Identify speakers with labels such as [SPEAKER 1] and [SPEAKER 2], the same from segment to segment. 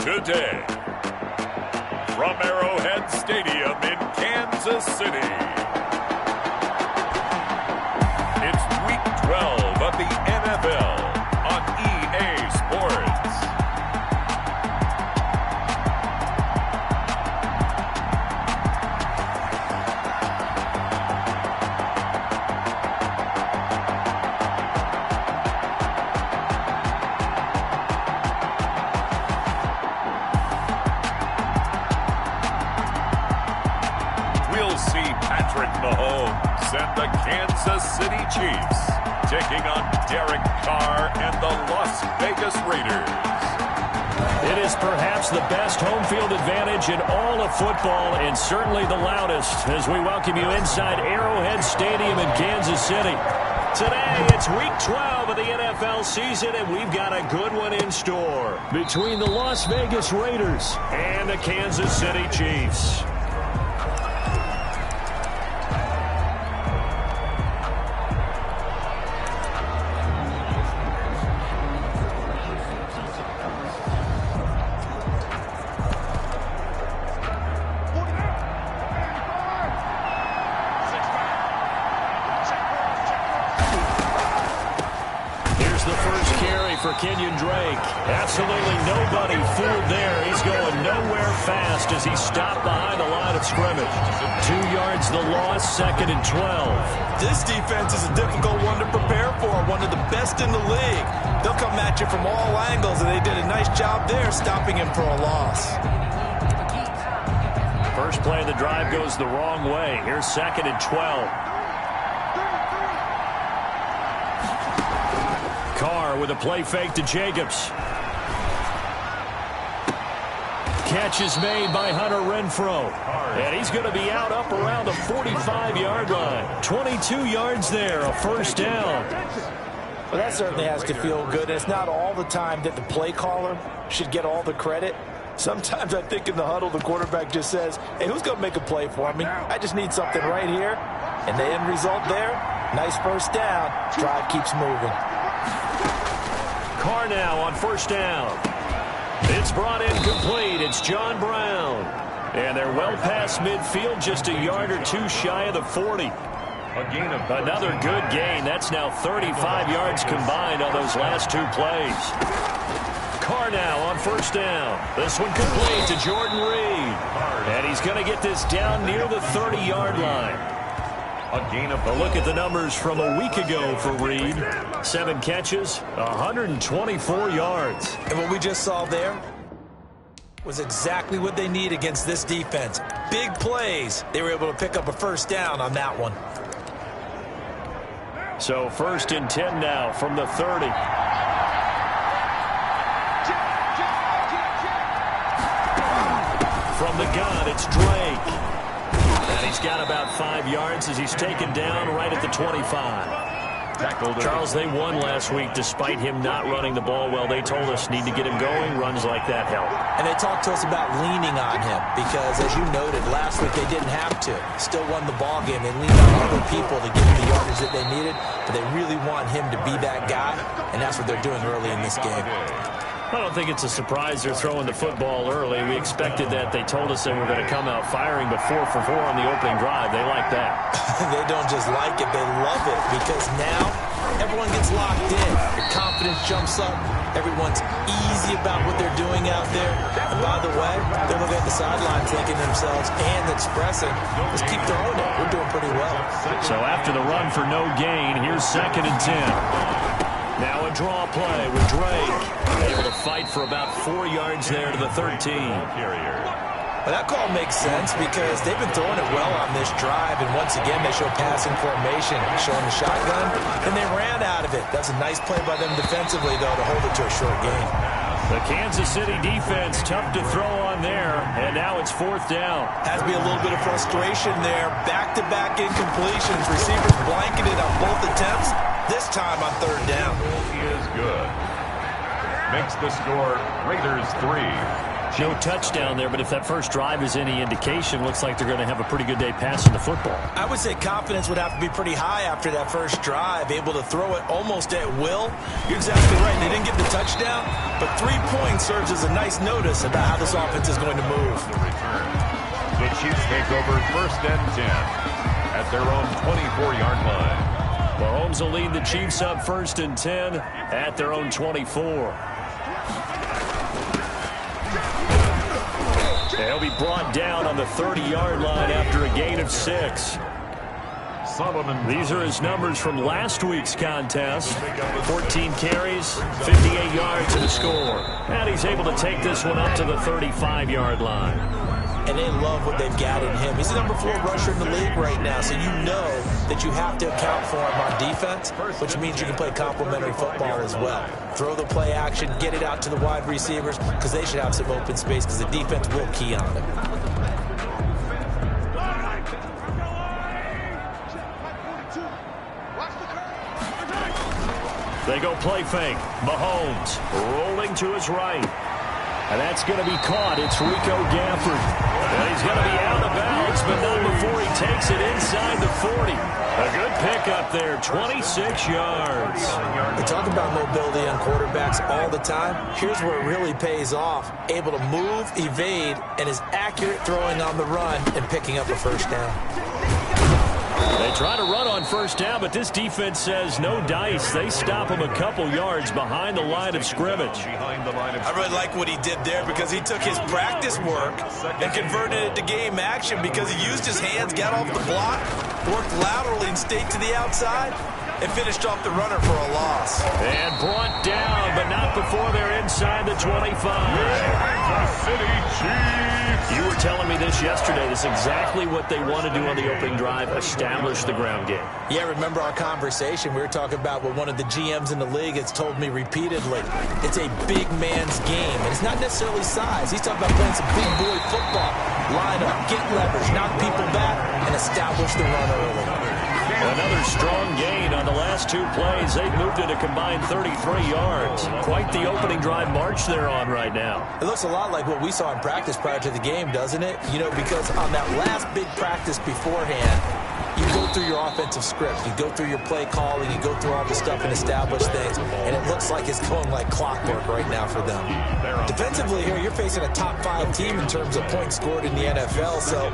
[SPEAKER 1] today. From Arrowhead Stadium in Kansas City, it's Week 12 of the NFL on EA Sports. Mahomes and the Kansas City Chiefs taking on Derek Carr and the Las Vegas Raiders.
[SPEAKER 2] It is perhaps the best home field advantage in all of football and certainly the loudest as we welcome you inside Arrowhead Stadium in Kansas City. Today, it's Week 12 of the NFL season, and we've got a good one in store between the Las Vegas Raiders and the Kansas City Chiefs. Absolutely nobody fooled there. He's going nowhere fast as he stopped behind the line of scrimmage. 2 yards the loss, 2nd and 12.
[SPEAKER 3] This defense is a difficult one to prepare for, one of the best in the league. They'll come at you from all angles, and they did a nice job there stopping him for a loss.
[SPEAKER 2] First play of the drive goes the wrong way. Here's 2nd and 12. Carr with a play fake to Jacobs. Catch is made by Hunter Renfrow. And he's going to be out up around the 45-yard line. 22 yards there, a first down.
[SPEAKER 4] Well, that certainly has to feel good. It's not all the time that the play caller should get all the credit. Sometimes I think in the huddle, the quarterback just says, hey, who's going to make a play for me? I just need something right here. And the end result there, nice first down. Drive keeps moving.
[SPEAKER 2] Carr now on first down. It's brought in complete. It's John Brown. And they're well past midfield, just a yard or two shy of the 40. Another good gain. That's now 35 yards combined on those last 2 plays. Carr now on first down. This one complete to Jordan Reed. And he's going to get this down near the 30-yard line. A look at the numbers from a week ago for Reed. 7 catches, 124 yards.
[SPEAKER 3] And what we just saw there was exactly what they need against this defense. Big plays. They were able to pick up a first down on that one.
[SPEAKER 2] So 1st and 10 now from the 30. From the gun, it's Drake. And he's got about 5 yards as he's taken down right at the 25. Charles, they won last week despite him not running the ball well. They told us need to get him going. Runs like that help.
[SPEAKER 4] And they talked to us about leaning on him because, as you noted, last week they didn't have to. Still won the ball game. They leaned on other people to give him the yardage that they needed, but they really want him to be that guy, and that's what they're doing early in this game.
[SPEAKER 2] I don't think it's a surprise they're throwing the football early. We expected that. They told us they were going to come out firing, but 4 for 4 on the opening drive. They like that.
[SPEAKER 4] They don't just like it, they love it, because now everyone gets locked in. Your confidence jumps up. Everyone's easy about what they're doing out there. And by the way, they're looking at the sideline thinking to themselves and expressing, let's keep throwing it. We're doing pretty well.
[SPEAKER 2] So after the run for no gain, here's 2nd and 10. Now a draw play with Drake. Able to fight for about 4 yards there to the 13.
[SPEAKER 4] Well, that call makes sense because they've been throwing it well on this drive, and once again they show passing formation, showing the shotgun, and they ran out of it. That's a nice play by them defensively, though, to hold it to a short gain.
[SPEAKER 2] The Kansas City defense tough to throw on there, and now it's 4th down.
[SPEAKER 4] Has to be a little bit of frustration there. Back-to-back incompletions. Receivers blanketed on both attempts. This time on 3rd down.
[SPEAKER 1] He is good. Makes the score Raiders 3,
[SPEAKER 2] No touchdown there, but if that first drive is any indication, looks like they're going to have a pretty good day passing the football.
[SPEAKER 4] I would say confidence would have to be pretty high after that first drive, able to throw it almost at will. You're exactly right. They didn't get the touchdown, but 3 points serves as a nice notice about how this offense is going to move.
[SPEAKER 1] The Chiefs take over 1st and 10 at their own 24-yard line.
[SPEAKER 2] Mahomes will lead the Chiefs up 1st and 10 at their own 24. He'll be brought down on the 30-yard line after a gain of 6. These are his numbers from last week's contest. 14 carries, 58 yards and a score. And he's able to take this one up to the 35-yard line.
[SPEAKER 4] And they love what they've got in him. He's the number 4 rusher in the league right now, so you know that you have to account for him on defense, which means you can play complementary football as well. Throw the play action, get it out to the wide receivers, because they should have some open space, because the defense will key on it.
[SPEAKER 2] They go play fake. Mahomes rolling to his right. And that's going to be caught. It's Rico Gafford. And he's going to be out of bounds, but not before he takes it inside the 40. A good pickup there, 26 yards.
[SPEAKER 4] We talk about mobility on quarterbacks all the time. Here's where it really pays off. Able to move, evade, and is accurate throwing on the run and picking up a first down.
[SPEAKER 2] They try to run on first down, but this defense says no dice. They stop him a couple yards behind the line of scrimmage.
[SPEAKER 4] I really like what he did there because he took his practice work and converted it to game action because he used his hands, got off the block, worked laterally and stayed to the outside, and finished off the runner for a loss.
[SPEAKER 2] And brought down, but not before they're inside the 25.
[SPEAKER 1] City Chiefs.
[SPEAKER 2] You were telling me this yesterday. This is exactly what they want to do on the opening drive, establish the ground game.
[SPEAKER 4] Yeah, remember our conversation? We were talking about what one of the GMs in the league has told me repeatedly. It's a big man's game, and it's not necessarily size. He's talking about playing some big boy football. Line up, get leverage, knock people back, and establish the run early.
[SPEAKER 2] Another strong gain on the last 2 plays. They've moved it a combined 33 yards. Quite the opening drive march they're on right now.
[SPEAKER 4] It looks a lot like what we saw in practice prior to the game, doesn't it? You know, because on that last big practice beforehand, you go through your offensive script, you go through your play calling, you go through all the stuff and establish things, and it looks like it's going like clockwork right now for them. Defensively here, you're facing a top 5 team in terms of points scored in the NFL, so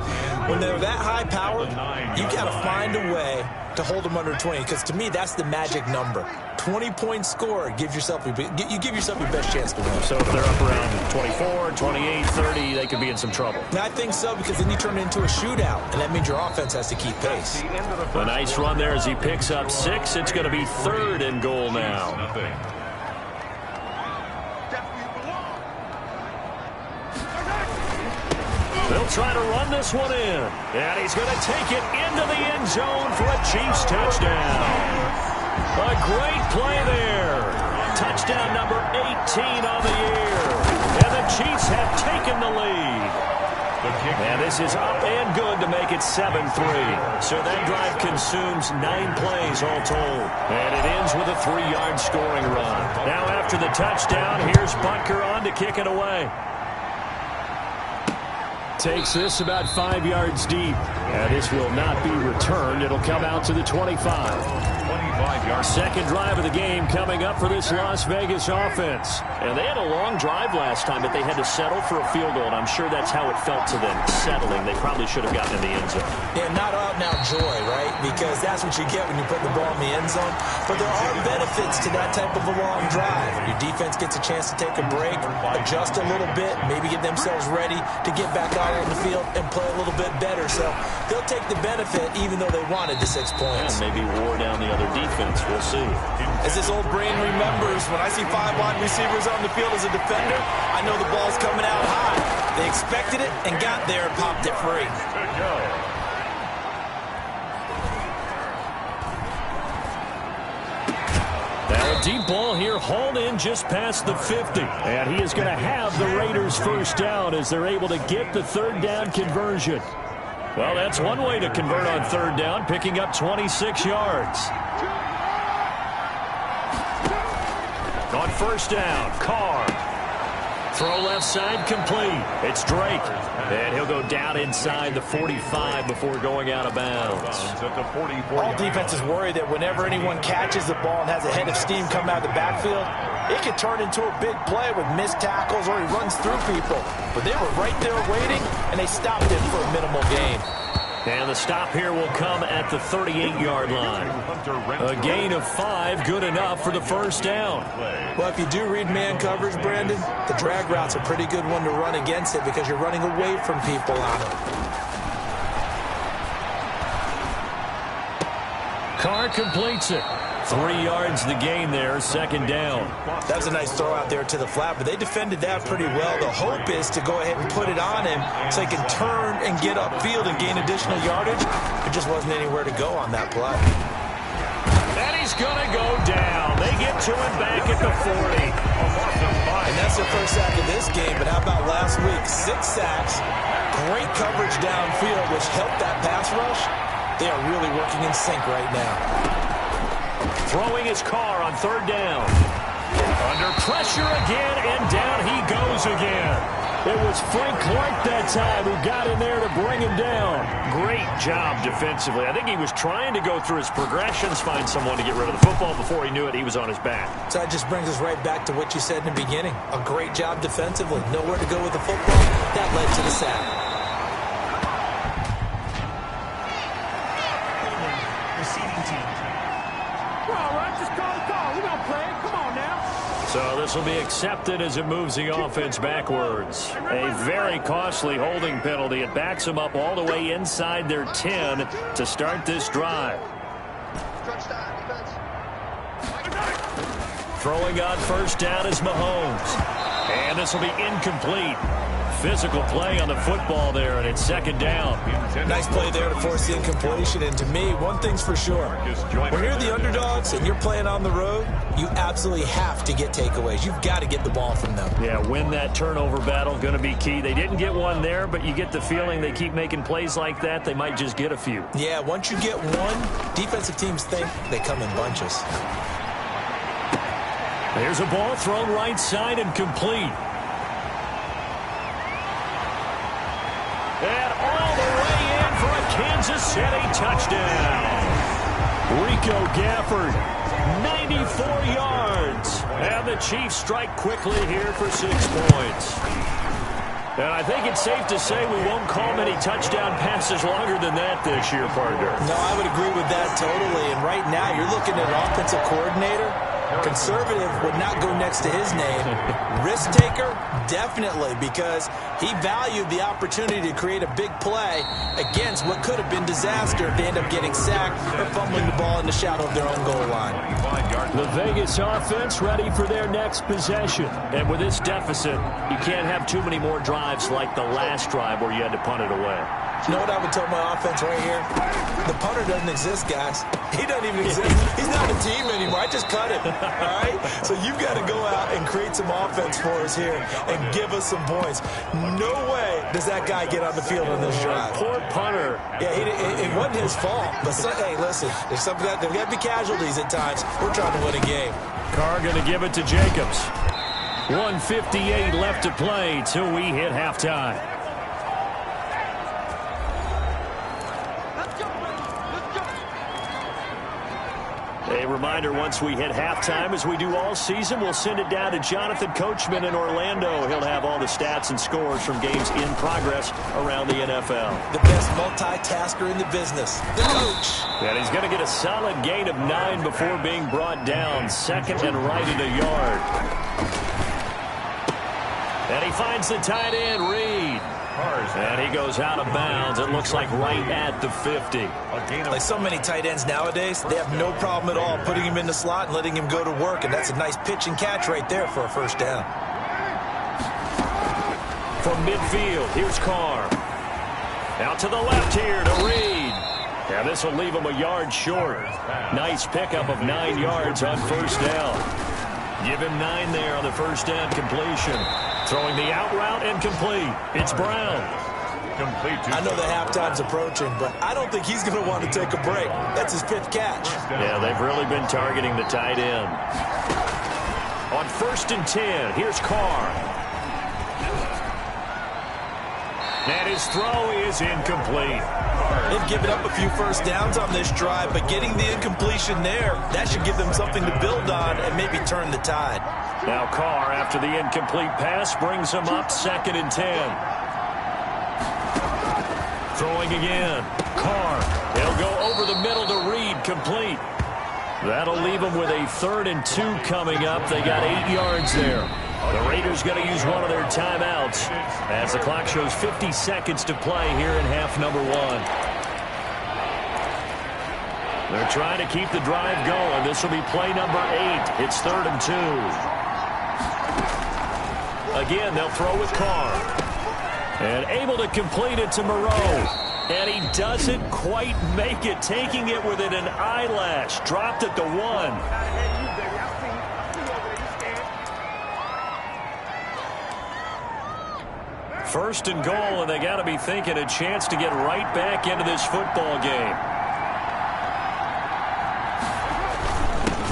[SPEAKER 4] when they're that high powered, you got to find a way to hold them under 20, because to me, that's the magic number. 20 points scored, you give yourself your best chance to win.
[SPEAKER 2] So if they're up around 24, 28, 30, they could be in some trouble.
[SPEAKER 4] I think so, because then you turn it into a shootout, and that means your offense has to keep pace.
[SPEAKER 2] A nice run there as he picks up 6. It's going to be 3rd and goal now. They'll try to run this one in. And he's going to take it into the end zone for a Chiefs touchdown. A great play there. Touchdown number 18 on the year. And the Chiefs have taken the lead. And this is up and good to make it 7-3. So that drive consumes 9 plays all told. And it ends with a 3-yard scoring run. Now after the touchdown, here's Butker on to kick it away. Takes this about 5 yards deep. And this will not be returned. It'll come out to the 25. Second drive of the game coming up for this Las Vegas offense. And they had a long drive last time, but they had to settle for a field goal, and I'm sure that's how it felt to them, settling. They probably should have gotten in the end zone.
[SPEAKER 4] Yeah, not out now joy, right? Because that's what you get when you put the ball in the end zone. But there are benefits to that type of a long drive. Your defense gets a chance to take a break, adjust a little bit, maybe get themselves ready to get back out on the field and play a little bit better. So they'll take the benefit even though they wanted the 6 points.
[SPEAKER 2] And maybe wore down the other defense. We'll see.
[SPEAKER 4] As this old brain remembers, when I see 5 wide receivers on the field as a defender, I know the ball's coming out high. They expected it and got there and popped it free.
[SPEAKER 2] Now a deep ball here, hauled in just past the 50. And he is going to have the Raiders first down as they're able to get the 3rd down conversion. Well, that's one way to convert on 3rd down, picking up 26 yards. On first down, Carr Throw left side complete. It's Drake. And he'll go down inside the 45 before going out of bounds.
[SPEAKER 4] All defenses worry that whenever anyone catches the ball and has a head of steam come out of the backfield, it can turn into a big play with missed tackles or he runs through people. But they were right there waiting, and they stopped him for a minimal gain.
[SPEAKER 2] And the stop here will come at the 38-yard line. A gain of 5, good enough for the first down.
[SPEAKER 4] Well, if you do read man coverage, Brandon, the drag route's a pretty good one to run against it because you're running away from people on it.
[SPEAKER 2] Carr completes it. 3 yards the gain there, second down.
[SPEAKER 4] That was a nice throw out there to the flat, but they defended that pretty well. The hope is to go ahead and put it on him so he can turn and get upfield and gain additional yardage. There just wasn't anywhere to go on that play.
[SPEAKER 2] And he's going to go down. They get to him back at the 40.
[SPEAKER 4] And that's their first sack of this game, but how about last week? 6 sacks, great coverage downfield, which helped that pass rush. They are really working in sync right now.
[SPEAKER 2] Throwing his car on third down. Under pressure again, and down he goes again. It was Frank Clark that time who got in there to bring him down. Great job defensively. I think he was trying to go through his progressions, find someone to get rid of the football. Before he knew it, he was on his back.
[SPEAKER 4] So that just brings us right back to what you said in the beginning. A great job defensively. Nowhere to go with the football. That led to the sack.
[SPEAKER 2] So this will be accepted as it moves the offense backwards. A very costly holding penalty. It backs them up all the way inside their 10 to start this drive. Throwing on first down is Mahomes. And this will be incomplete. Physical play on the football there, and it's second down.
[SPEAKER 4] Nice play there to force the incompletion. And to me, one thing's for sure. When you're the underdogs and you're playing on the road, you absolutely have to get takeaways. You've got to get the ball from them.
[SPEAKER 2] Yeah, win that turnover battle, going to be key. They didn't get one there, but you get the feeling they keep making plays like that, they might just get a few.
[SPEAKER 4] Yeah, once you get one, defensive teams think they come in bunches.
[SPEAKER 2] There's a ball thrown right side and complete. And all the way in for a Kansas City touchdown. Rico Gafford, 94 yards. And the Chiefs strike quickly here for 6 points. And I think it's safe to say we won't call many touchdown passes longer than that this year, partner.
[SPEAKER 4] No, I would agree with that totally. And right now, you're looking at an offensive coordinator. Conservative would not go next to his name. Risk taker, definitely, because he valued the opportunity to create a big play against what could have been disaster if they end up getting sacked or fumbling the ball in the shadow of their own goal line.
[SPEAKER 2] The Vegas offense ready for their next possession. And with this deficit, you can't have too many more drives like the last drive where you had to punt it away.
[SPEAKER 4] You know what I would tell my offense right here? The punter doesn't exist, guys. He doesn't even exist. He's not a team anymore. I just cut him. All right? So you've got to go out and create some offense for us here and give us some points. No way does that guy get on the field on this drive.
[SPEAKER 2] Poor punter.
[SPEAKER 4] Yeah, it wasn't his fault. But, hey, listen, there's got to be casualties at times. We're trying to win a game.
[SPEAKER 2] Carr going to give it to Jacobs. 1:58 left to play till we hit halftime. A reminder, once we hit halftime, as we do all season, we'll send it down to Jonathan Coachman in Orlando. He'll have all the stats and scores from games in progress around the NFL.
[SPEAKER 4] The best multitasker in the business, the coach.
[SPEAKER 2] And he's going to get a solid gain of 9 before being brought down. Second and right at a yard. And he finds the tight end, Reed. And he goes out of bounds. It looks like right at the 50.
[SPEAKER 4] Like so many tight ends nowadays, they have no problem at all putting him in the slot and letting him go to work. And that's a nice pitch and catch right there for a first down.
[SPEAKER 2] From midfield, here's Carr. Out to the left here to Reed. And this will leave him a yard short. Nice pickup of 9 yards on first down. Give him 9 there on the first down completion. Throwing the out route and complete. It's Brown.
[SPEAKER 4] I know the halftime's approaching, but I don't think he's going to want to take a break. That's his 5th catch.
[SPEAKER 2] Yeah, they've really been targeting the tight end. On 1st and 10, here's Carr. And his throw is incomplete.
[SPEAKER 3] They've given up a few first downs on this drive, but getting the incompletion there, that should give them something to build on and maybe turn the tide.
[SPEAKER 2] Now Carr, after the incomplete pass, brings him up 2nd and 10. Throwing again. Carr. He'll go over the middle to Reed, complete. That'll leave him with a 3rd and 2 coming up. They got 8 yards there. The Raiders going to use one of their timeouts as the clock shows 50 seconds to play here in half number 1. They're trying to keep the drive going. This will be play number 8. It's 3rd and 2. Again, they'll throw with Carr. And able to complete it to Moreau. And he doesn't quite make it, taking it within an eyelash. Dropped at the 1. First and goal, and they got to be thinking a chance to get right back into this football game.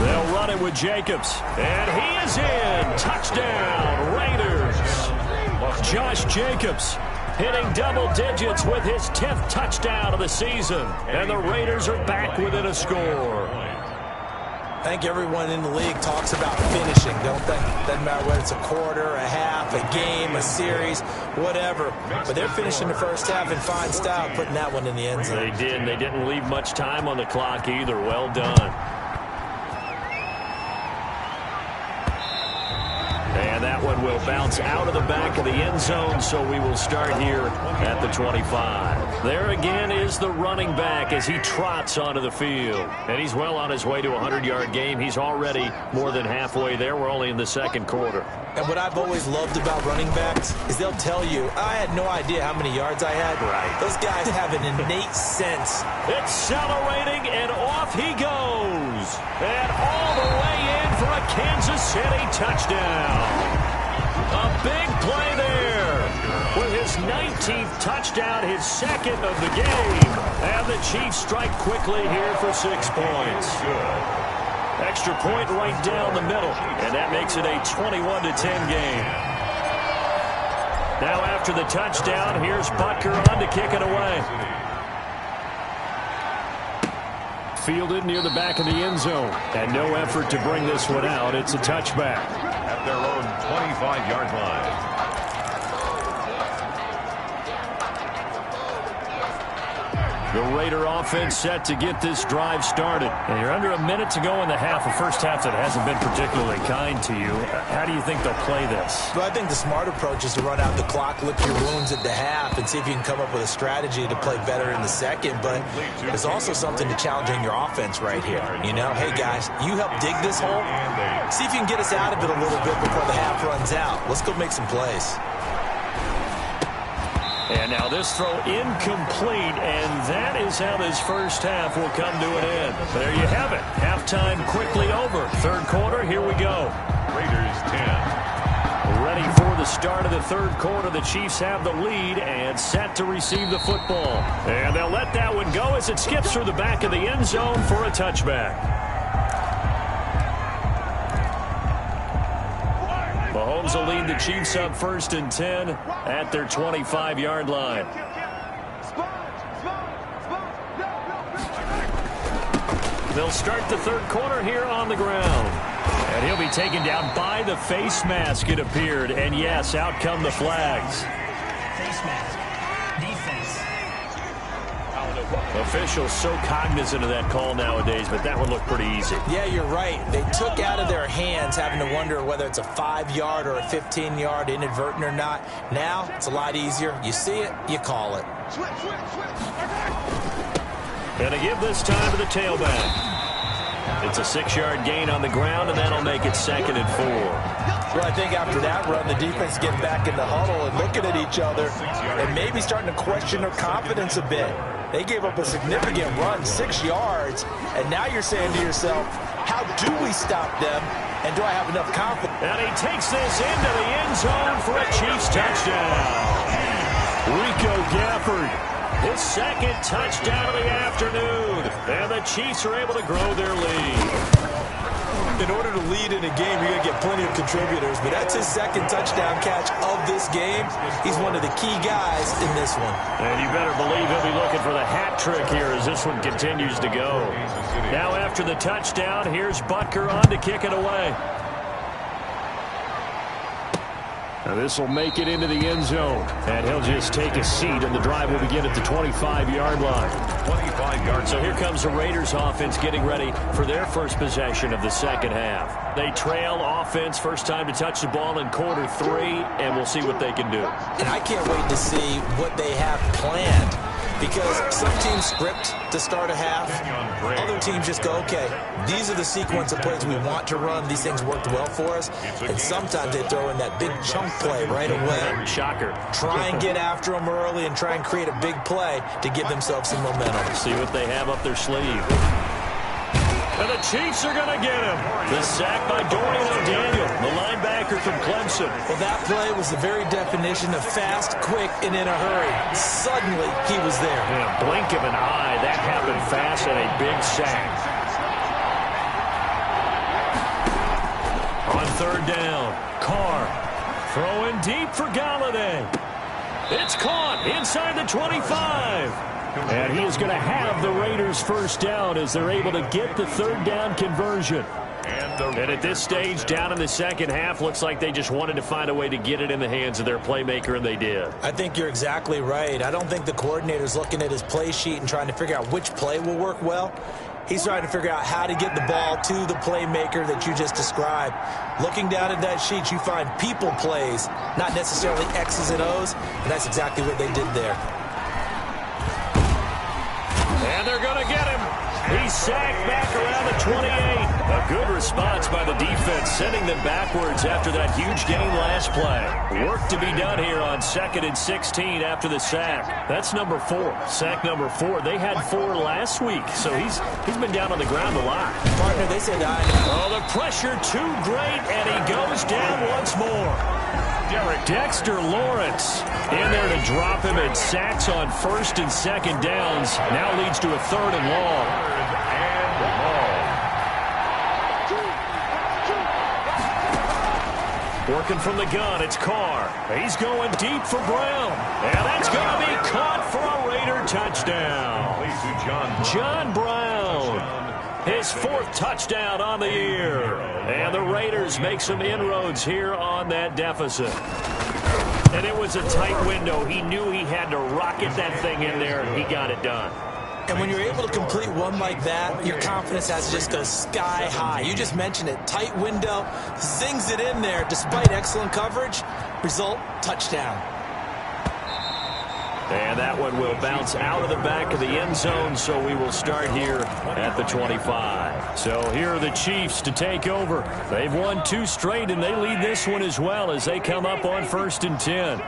[SPEAKER 2] They'll run it with Jacobs. And he is in. Touchdown, Raiders. Josh Jacobs hitting double digits with his 10th touchdown of the season. And the Raiders are back within a score.
[SPEAKER 3] I think everyone in the league talks about finishing, don't they? Doesn't matter whether it's a quarter, a half, a game, a series, whatever. But they're finishing the first half in fine style, putting that one in the end zone.
[SPEAKER 2] They did. They didn't leave much time on the clock either. Well done. And that one will bounce out of the back of the end zone, so we will start here at the 25. There again is the running back as he trots onto the field. And he's well on his way to a 100-yard game. He's already more than halfway there. We're only in the 2nd quarter.
[SPEAKER 3] And what I've always loved about running backs is they'll tell you, I had no idea how many yards I had.
[SPEAKER 2] Right.
[SPEAKER 3] Those guys have an innate sense.
[SPEAKER 2] Accelerating, and off he goes. And all the way in for a Kansas City touchdown. A big play there with his 19th touchdown, his 2nd of the game. And the Chiefs strike quickly here for 6 points. Extra point right down the middle, and that makes it a 21-10 game. Now after the touchdown, here's Butker on to kick it away. Fielded near the back of the end zone, and no effort to bring this one out. It's a touchback.
[SPEAKER 1] At their own 25-yard line.
[SPEAKER 2] The Raider offense set to get this drive started. And you're under a minute to go in the half, a first half that hasn't been particularly kind to you. How do you think they'll play this?
[SPEAKER 3] Well, I think the smart approach is to run out the clock, lick your wounds at the half, and see if you can come up with a strategy to play better in the 2nd. But there's also something to challenging your offense right here. You know, hey, guys, you help dig this hole. See if you can get us out of it a little bit before the half runs out. Let's go make some plays.
[SPEAKER 2] And now this throw incomplete, and that is how this first half will come to an end. There you have it. Halftime quickly over. 3rd quarter, here we go.
[SPEAKER 1] Raiders 10.
[SPEAKER 2] Ready for the start of the 3rd quarter. The Chiefs have the lead and set to receive the football. And they'll let that one go as it skips through the back of the end zone for a touchback. Mahomes will lead the Chiefs up 1st and 10 at their 25-yard line. They'll start the 3rd quarter here on the ground. And he'll be taken down by the face mask, it appeared. And yes, out come the flags.
[SPEAKER 5] Face mask. Defense.
[SPEAKER 2] Officials so cognizant of that call nowadays, but that one looked pretty easy.
[SPEAKER 3] Yeah, you're right. They took out of their hands having to wonder whether it's a 5-yard or a 15-yard inadvertent or not. Now, it's a lot easier. You see it, you call it.
[SPEAKER 2] And to give this time to the tailback. It's a 6-yard gain on the ground, and that'll make it 2nd and 4.
[SPEAKER 3] Well, I think after that run, the defense getting back in the huddle and looking at each other and maybe starting to question their confidence a bit. They gave up a significant run, 6 yards, and now you're saying to yourself, how do we stop them, and do I have enough confidence?
[SPEAKER 2] And he takes this into the end zone for a Chiefs touchdown. Rico Gafford. His second touchdown of the afternoon. And the Chiefs are able to grow their lead.
[SPEAKER 3] In order to lead in a game, you're going to get plenty of contributors, but that's his second touchdown catch of this game. He's one of the key guys in this one.
[SPEAKER 2] And you better believe he'll be looking for the hat trick here as this one continues to go. Now after the touchdown, here's Butker on to kick it away. Now this will make it into the end zone. And he'll just take a seat, and the drive will begin at the 25-yard line.
[SPEAKER 1] 25 yards.
[SPEAKER 2] So here comes the Raiders offense getting ready for their first possession of the second half. They trail offense, first time to touch the ball in quarter 3, and we'll see what they can do.
[SPEAKER 3] And I can't wait to see what they have planned, because some teams script to start a half. Other teams just go, okay, these are the sequence of plays we want to run. These things worked well for us. And sometimes they throw in that big chunk play right away.
[SPEAKER 2] Shocker.
[SPEAKER 3] Try and get after them early and try and create a big play to give themselves some momentum.
[SPEAKER 2] See what they have up their sleeve. And the Chiefs are going to get him. The sack by Dorian O'Daniel, the linebacker from Clemson.
[SPEAKER 3] Well, that play was the very definition of fast, quick, and in a hurry. Suddenly, he was there.
[SPEAKER 2] In a blink of an eye, that happened fast and a big sack. On third down, Carr throwing deep for Galladay. It's caught inside the 25. And he is going to have the Raiders first down as they're able to get the third down conversion. And at this stage, down in the second half, looks like they just wanted to find a way to get it in the hands of their playmaker, and they did.
[SPEAKER 3] I think you're exactly right. I don't think the coordinator's looking at his play sheet and trying to figure out which play will work well. He's trying to figure out how to get the ball to the playmaker that you just described. Looking down at that sheet, you find people plays, not necessarily X's and O's, and that's exactly what they did there.
[SPEAKER 2] And they're going to get him. He's sacked back around the 28. A good response by the defense, sending them backwards after that huge gain last play. Work to be done here on 2nd and 16 after the sack. That's number 4. Sack number 4. They had 4 last week, so he's been down on the ground a lot.
[SPEAKER 3] Partner, they said
[SPEAKER 2] Oh, the pressure too great, and he goes down once more. Dexter Lawrence in there to drop him, and sacks on 1st and 2nd downs. Now leads to a 3rd and long. Working from the gun, it's Carr. He's going deep for Brown. And that's going to be caught for a Raider touchdown. John Brown. His 4th touchdown on the year. And the Raiders make some inroads here on that deficit. And it was a tight window. He knew he had to rocket that thing in there, and he got it done.
[SPEAKER 3] And when you're able to complete one like that, your confidence has to just go sky high. You just mentioned it. Tight window, zings it in there despite excellent coverage. Result, touchdown.
[SPEAKER 2] And that one will bounce out of the back of the end zone, so we will start here at the 25. So here are the Chiefs to take over. They've won 2 straight, and they lead this one as well as they come up on 1st and 10.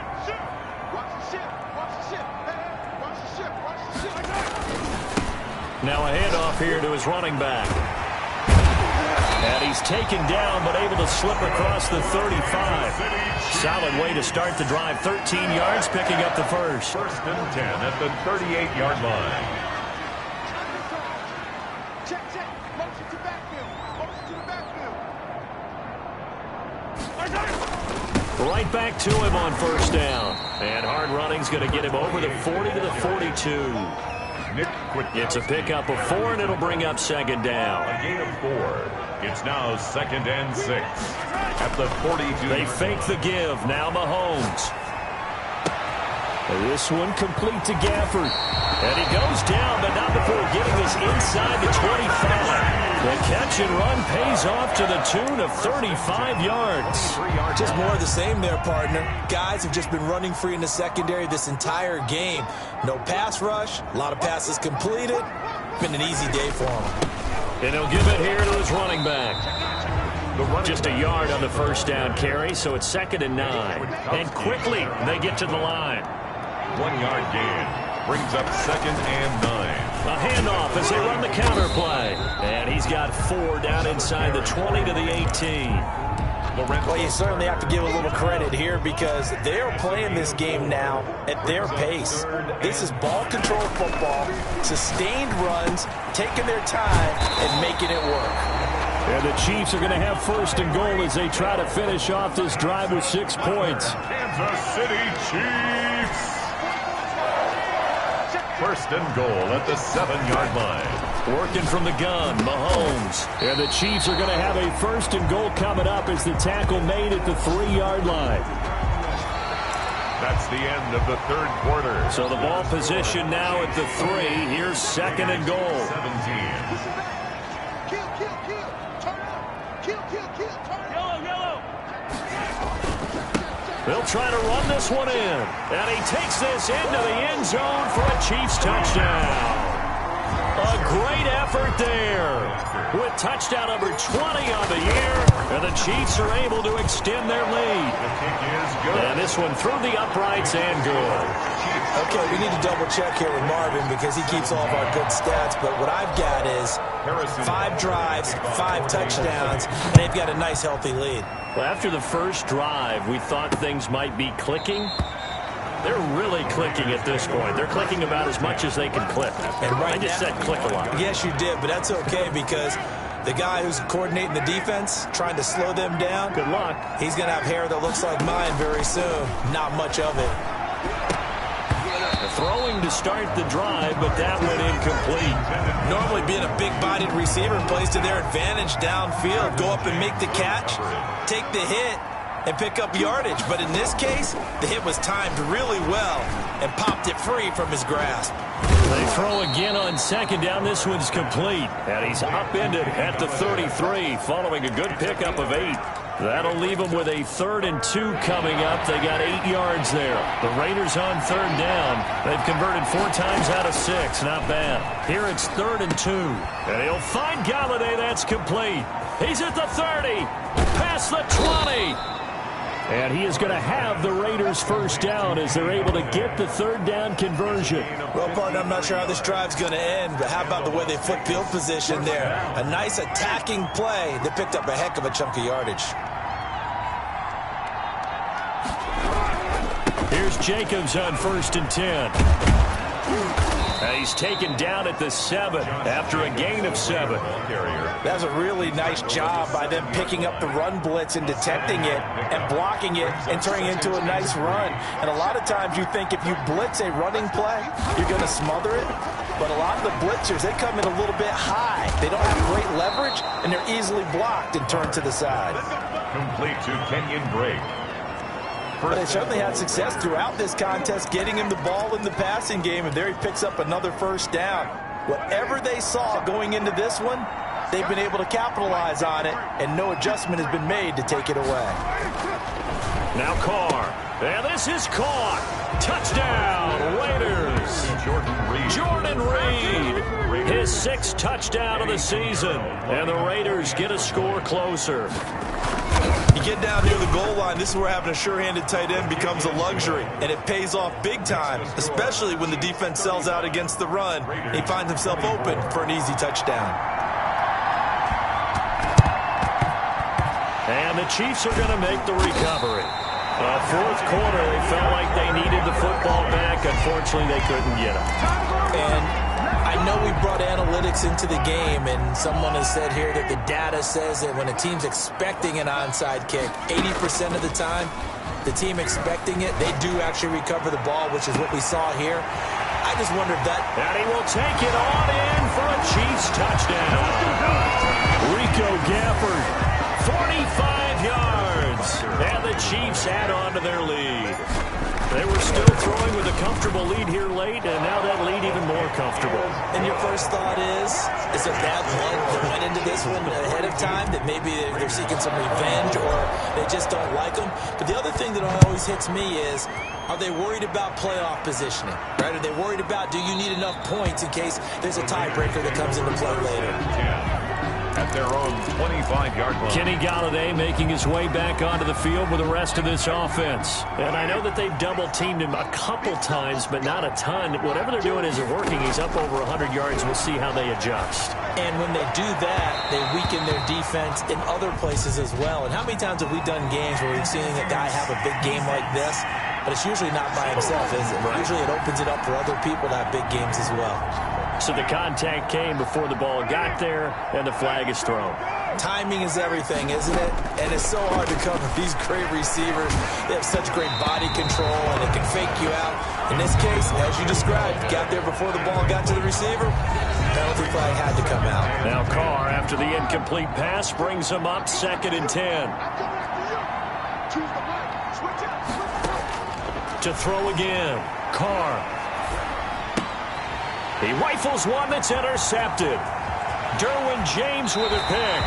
[SPEAKER 2] Now a handoff here to his running back. And he's taken down, but able to slip across the 35. Solid way to start the drive. 13 yards, picking up the first.
[SPEAKER 1] 1st and 10 at the 38-yard line.
[SPEAKER 2] Right back to him on 1st down. And hard running's going to get him over the 40 to the 42. It's a pickup of 4, and it'll bring up 2nd down.
[SPEAKER 1] A gain of 4. It's now 2nd and 6 at the 42.
[SPEAKER 2] They fake the give. Now Mahomes. This one complete to Gafford. And he goes down, but not before getting this inside the 25. The catch and run pays off to the tune of 35 yards.
[SPEAKER 3] Just more of the same there, partner. Guys have just been running free in the secondary this entire game. No pass rush, a lot of passes completed. Been an easy day for him.
[SPEAKER 2] And he'll give it here to his running back. Just a yard on the 1st down carry, so it's 2nd and 9. And quickly, they get to the line.
[SPEAKER 1] 1-yard gain. Brings up 2nd and 9.
[SPEAKER 2] A handoff as they run the counter play. And he's got 4 down inside the 20 to the 18.
[SPEAKER 4] Well, you certainly have to give a little credit here because they're playing this game now at their pace. This is ball control football, sustained runs, taking their time and making it work.
[SPEAKER 2] And the Chiefs are going to have first and goal as they try to finish off this drive with 6 points.
[SPEAKER 1] Kansas City Chiefs. First and goal at the 7-yard line.
[SPEAKER 2] Working from the gun, Mahomes. And the Chiefs are going to have a first and goal coming up as the tackle made at the 3-yard line.
[SPEAKER 1] That's the end of the third quarter.
[SPEAKER 2] So the ball position now at the 3. Here's second and goal.
[SPEAKER 1] 17.
[SPEAKER 2] They'll try to run this one in. And he takes this into the end zone for a Chiefs touchdown. A great effort there with touchdown number 20 on the year. And the Chiefs are able to extend their lead.
[SPEAKER 1] The kick is good.
[SPEAKER 2] And this one through the uprights and good.
[SPEAKER 3] Okay, we need to double check here with Marvin because he keeps all of our good stats. But what I've got is 5 drives, 5 touchdowns, and they've got a nice healthy lead.
[SPEAKER 2] Well, after the first drive, we thought things might be clicking. They're really clicking at this point. They're clicking about as much as they can click.
[SPEAKER 3] And right
[SPEAKER 2] I just
[SPEAKER 3] now,
[SPEAKER 2] said click a lot.
[SPEAKER 3] Yes, you did, but that's okay because the guy who's coordinating the defense, trying to slow them down,
[SPEAKER 2] Good luck.
[SPEAKER 3] he's going to have hair that looks like mine very soon. Not much of it.
[SPEAKER 2] Throwing to start the drive, but that went incomplete.
[SPEAKER 3] Normally being a big-bodied receiver plays to their advantage downfield. Go up and make the catch, take the hit, and pick up yardage. But in this case, the hit was timed really well and popped it free from his grasp.
[SPEAKER 2] They throw again on second down. This one's complete. And he's upended at the 33 following a good pickup of 8. That'll leave them with a 3rd and 2 coming up. They got 8 yards there. The Raiders on 3rd down. They've converted 4 times out of 6. Not bad. Here it's 3rd and 2. And he'll find Galladay. That's complete. He's at the 30. Past the 20. And he is going to have the Raiders first down as they're able to get the 3rd down conversion.
[SPEAKER 3] Well, partner, I'm not sure how this drive's going to end, but how about the way they flip field position there? A nice attacking play that picked up a heck of a chunk of yardage.
[SPEAKER 2] Here's Jacobs on 1st and 10. And he's taken down at the 7 after a gain of 7.
[SPEAKER 4] That was a really nice job by them picking up the run blitz and detecting it and blocking it and turning it into a nice run. And a lot of times you think if you blitz a running play, you're going to smother it. But a lot of the blitzers, they come in a little bit high. They don't have great leverage, and they're easily blocked and turned to the side.
[SPEAKER 1] Complete to Kenyon Drake.
[SPEAKER 4] But they certainly had success throughout this contest, getting him the ball in the passing game, and there he picks up another first down. Whatever they saw going into this one, they've been able to capitalize on it, and no adjustment has been made to take it away.
[SPEAKER 2] Now Carr. And this is caught. Touchdown, Raiders. Jordan Reed. His 6th touchdown of the season. And the Raiders get a score closer.
[SPEAKER 3] You get down near the goal line, this is where having a sure-handed tight end becomes a luxury, and it pays off big time, especially when the defense sells out against the run. He finds himself open for an easy touchdown.
[SPEAKER 2] And the Chiefs are going to make the recovery. 4th quarter, they felt like they needed the football back. Unfortunately, they couldn't get it.
[SPEAKER 3] And I know we brought analytics into the game, and someone has said here that the data says that when a team's expecting an onside kick, 80% of the time, the team expecting it, they do actually recover the ball, which is what we saw here. I just wonder if that...
[SPEAKER 2] And he will take it on in for a Chiefs touchdown. Rico Gafford, 45 yards. And the Chiefs add on to their lead. They were still throwing with a comfortable lead here late, and now that lead even more comfortable.
[SPEAKER 3] And your first thought is there bad blood that went into this one ahead of time, that maybe they're seeking some revenge or they just don't like them? But the other thing that always hits me is, are they worried about playoff positioning? Right? Are they worried about, do you need enough points in case there's a tiebreaker that comes into play later?
[SPEAKER 1] at their own 25-yard line.
[SPEAKER 2] Kenny Galladay making his way back onto the field with the rest of this offense. And I know that they've double-teamed him a couple times, but not a ton. Whatever they're doing isn't working. He's up over 100 yards. We'll see how they adjust.
[SPEAKER 3] And when they do that, they weaken their defense in other places as well. And how many times have we done games where we've seen a guy have a big game like this, but it's usually not by himself, is it? Right. Usually it opens it up for other people to have big games as well.
[SPEAKER 2] So the contact came before the ball got there, and the flag is thrown.
[SPEAKER 3] Timing is everything, isn't it? And it's so hard to cover these great receivers. They have such great body control, and they can fake you out. In this case, as you described, got there before the ball got to the receiver. Penalty flag had to come out.
[SPEAKER 2] Now Carr, after the incomplete pass, brings him up 2nd and 10. To throw again, Carr. He rifles one that's intercepted. Derwin James with a pick.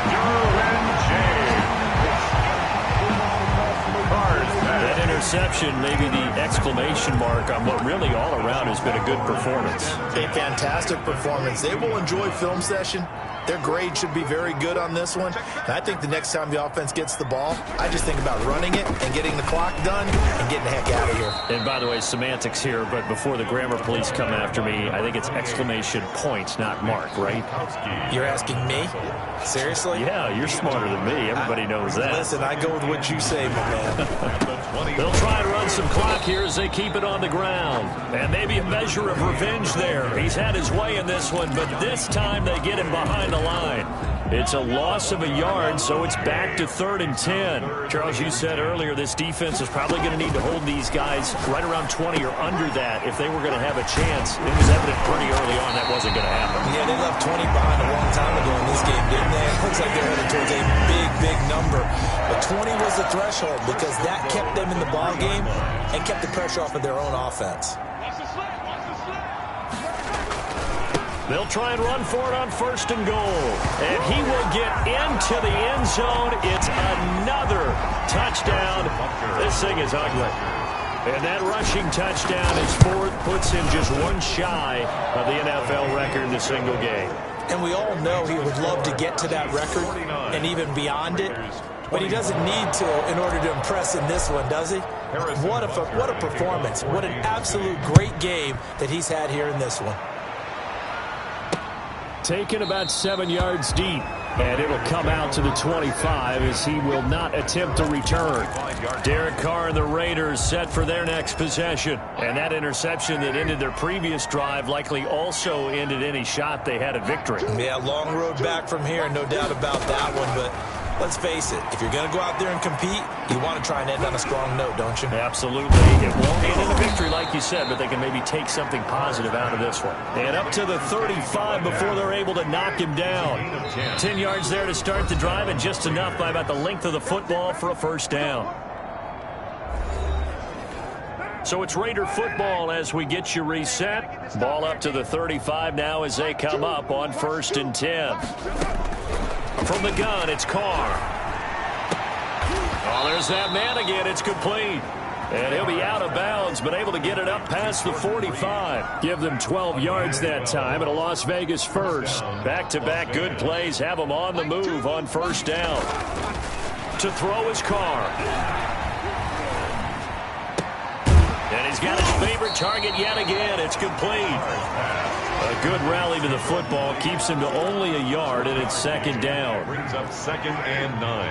[SPEAKER 1] Derwin James.
[SPEAKER 2] That interception, maybe the exclamation mark on what really all around has been a good performance.
[SPEAKER 4] A fantastic performance. They will enjoy film session. Their grade should be very good on this one. And I think the next time the offense gets the ball, I just think about running it and getting the clock done and getting the heck out of here.
[SPEAKER 2] And by the way, semantics here, but before the grammar police come after me, I think it's exclamation point, not mark, right?
[SPEAKER 3] You're asking me? Seriously?
[SPEAKER 2] Yeah, you're smarter than me. Everybody knows that.
[SPEAKER 4] Listen, I go with what you say, my man.
[SPEAKER 2] They'll try and run some clock here as they keep it on the ground. And maybe a measure of revenge there. He's had his way in this one, but this time they get him behind the line. It's a loss of a yard, so it's back to 3rd and 10. Charles, you said earlier this defense is probably going to need to hold these guys right around 20 or under that if they were going to have a chance. It was evident pretty early on that wasn't going to happen.
[SPEAKER 3] Yeah, they left 20 behind a long time ago in this game, didn't they? It looks like they're headed towards a big, big number. But 20 was the threshold because that kept them in the ball game and kept the pressure off of their own offense.
[SPEAKER 2] They'll try and run for it on 1st and goal. And he will get into the end zone. It's another touchdown. This thing is ugly. And that rushing touchdown is 4th, puts him just one shy of the NFL record in a single game.
[SPEAKER 3] And we all know he would love to get to that record and even beyond it. But he doesn't need to in order to impress in this one, does he? What a performance. What an absolute great game that he's had here in this one.
[SPEAKER 2] Taken about 7 yards deep, and it'll come out to the 25 as he will not attempt to return. Derek Carr and the Raiders set for their next possession. And that interception that ended their previous drive likely also ended any shot they had at victory.
[SPEAKER 3] Yeah, long road back from here, no doubt about that one, but let's face it, if you're going to go out there and compete, you want to try and end on a strong note, don't you?
[SPEAKER 2] Absolutely. It won't end in a victory like you said, but they can maybe take something positive out of this one. And up to the 35 before they're able to knock him down. 10 yards there to start the drive, and just enough by about the length of the football for a 1st down. So it's Raider football as we get you reset. Ball up to the 35 now as they come up on 1st and 10. From the gun, it's Carr. Oh, there's that man again. It's complete. And he'll be out of bounds, but able to get it up past the 45. Give them 12 yards that time at a Las Vegas 1st. Back-to-back good plays have them on the move on 1st down. To throw is Carr. And he's got his favorite target yet again. It's complete. A good rally to the football keeps him to only a yard, and it's 2nd down.
[SPEAKER 1] Brings up 2nd and 9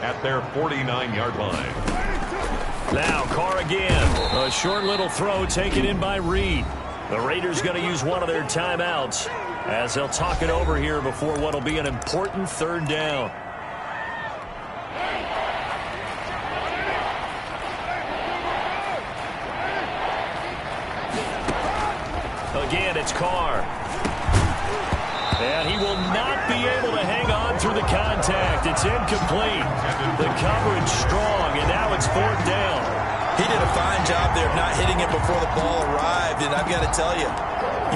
[SPEAKER 1] at their 49-yard line.
[SPEAKER 2] Now Carr again. A short little throw taken in by Reed. The Raiders going to use one of their timeouts as they'll talk it over here before what will be an important 3rd down. Again, it's Carr. And he will not be able to hang on through the contact. It's incomplete. The coverage strong, and now it's 4th down.
[SPEAKER 3] He did a fine job there of not hitting it before the ball arrived, and I've got to tell you,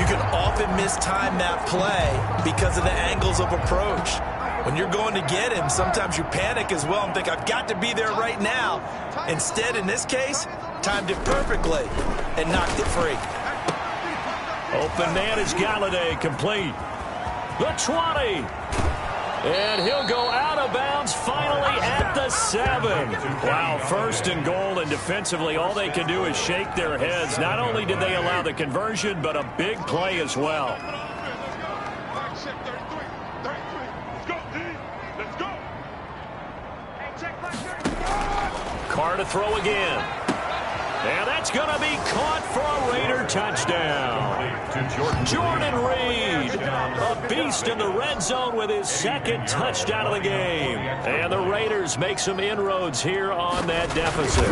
[SPEAKER 3] you can often mistime that play because of the angles of approach. When you're going to get him, sometimes you panic as well and think, I've got to be there right now. Instead, in this case, timed it perfectly and knocked it free.
[SPEAKER 2] Open man is Galladay, complete. The 20. And he'll go out of bounds finally at the 7. Wow, first and goal, and defensively all they can do is shake their heads. Not only did they allow the conversion, but a big play as well. Carr to throw again. And that's going to be caught for a Raider touchdown. Jordan Reed, a beast in the red zone with his second touchdown of the game. And the Raiders make some inroads here on that deficit.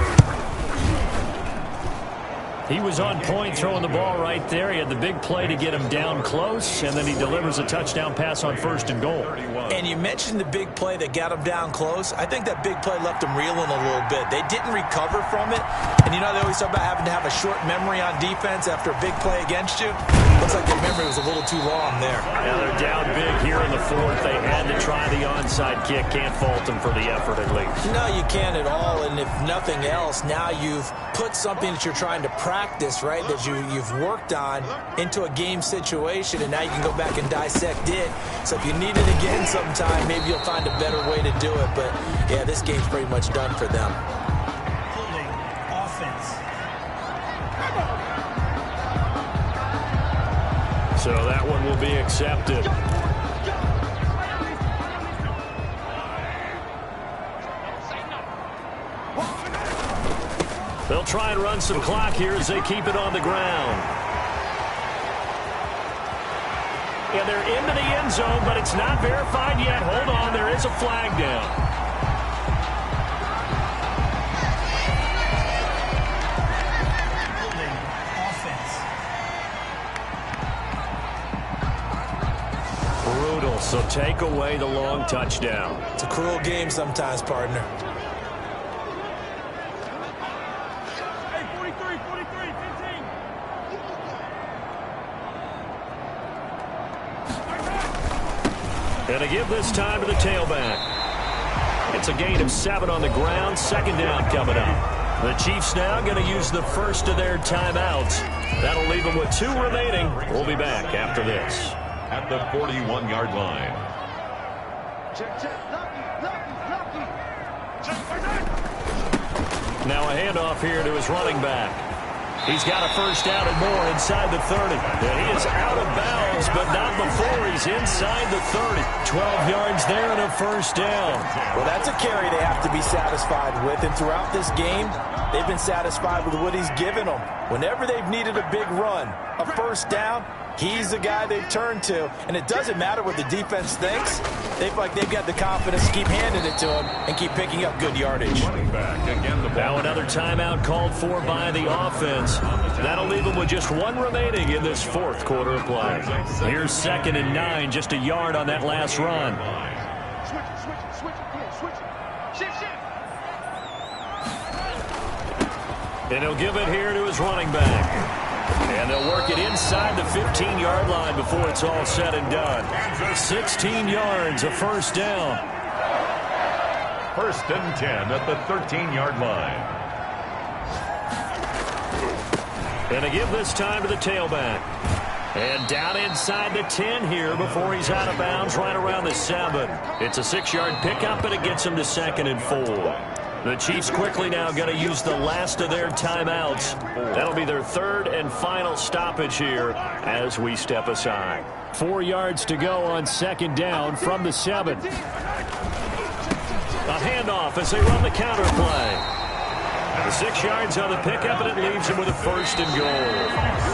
[SPEAKER 2] He was on point throwing the ball right there. He had the big play to get him down close, and then he delivers a touchdown pass on first and goal.
[SPEAKER 3] And you mentioned the big play that got him down close. I think that big play left him reeling a little bit. They didn't recover from it. And you know, they always talk about having to have a short memory on defense after a big play against you. Looks like their memory was a little too long there.
[SPEAKER 2] Now they're down big here in the fourth. They had to try the onside kick. Can't fault them for the effort at least.
[SPEAKER 3] No, you can't at all. And if nothing else, now you've put something that you're trying to practice, right, that you've worked on into a game situation, and now you can go back and dissect it. So if you need it again sometime, maybe you'll find a better way to do it. But, yeah, this game's pretty much done for them.
[SPEAKER 5] Holding offense.
[SPEAKER 2] So that one will be accepted. They'll try and run some clock here as they keep it on the ground. And they're into the end zone, but it's not verified yet. Hold on, there is a flag down.
[SPEAKER 5] Holding offense.
[SPEAKER 2] Brutal, so take away the long touchdown.
[SPEAKER 3] It's a cruel game sometimes, partner.
[SPEAKER 2] And to give this time to the tailback. It's a gain of 7 on the ground. Second down coming up. The Chiefs now going to use the first of their timeouts. That'll leave them with 2 remaining. We'll be back after this.
[SPEAKER 1] At the 41-yard line.
[SPEAKER 2] Now a handoff here to his running back. He's got a first down and more inside the 30. And he is out of bounds, but not before he's inside the 30. 12 yards there and a first down.
[SPEAKER 4] Well, that's a carry they have to be satisfied with. And throughout this game, they've been satisfied with what he's given them. Whenever they've needed a big run, a first down, he's the guy they've turned to. And it doesn't matter what the defense thinks. They feel like they've got the confidence to keep handing it to him and keep picking up good yardage.
[SPEAKER 2] Now another timeout called for by the offense. That'll leave them with just 1 remaining in this fourth quarter of play. Here's 2nd and 9, just a yard on that last run. And he'll give it here to his running back. And they'll work it inside the 15-yard line before it's all said and done. 16 yards, a first down.
[SPEAKER 1] 1st and 10 at the 13-yard line.
[SPEAKER 2] And to give this time to the tailback. And down inside the 10 here before he's out of bounds right around the 7. It's a 6-yard pickup, and it gets him to 2nd and 4. The Chiefs quickly now going to use the last of their timeouts. That'll be their 3rd and final stoppage here as we step aside. 4 yards to go on 2nd down from the 7. A handoff as they run the counter play. The 6 yards on the pickup, and it leaves him with a 1st and goal.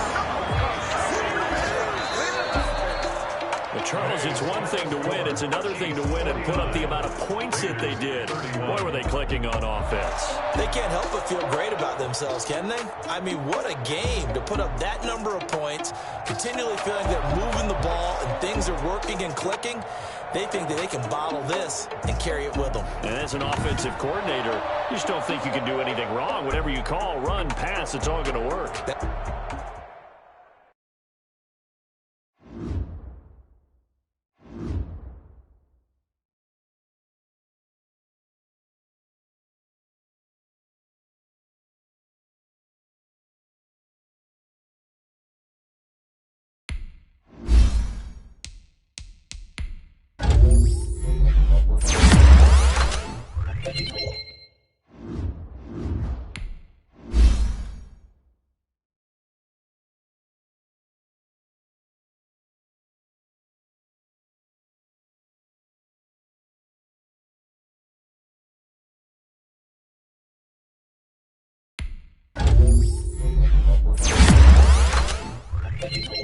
[SPEAKER 2] Well, Charles, it's one thing to win. It's another thing to win and put up the amount of points that they did. Boy, were they clicking on offense.
[SPEAKER 3] They can't help but feel great about themselves, can they? I mean, what a game to put up that number of points, continually feeling they're moving the ball and things are working and clicking. They think that they can bottle this and carry it with them.
[SPEAKER 2] And as an offensive coordinator, you just don't think you can do anything wrong. Whatever you call, run, pass, it's all going to work.
[SPEAKER 5] Defense.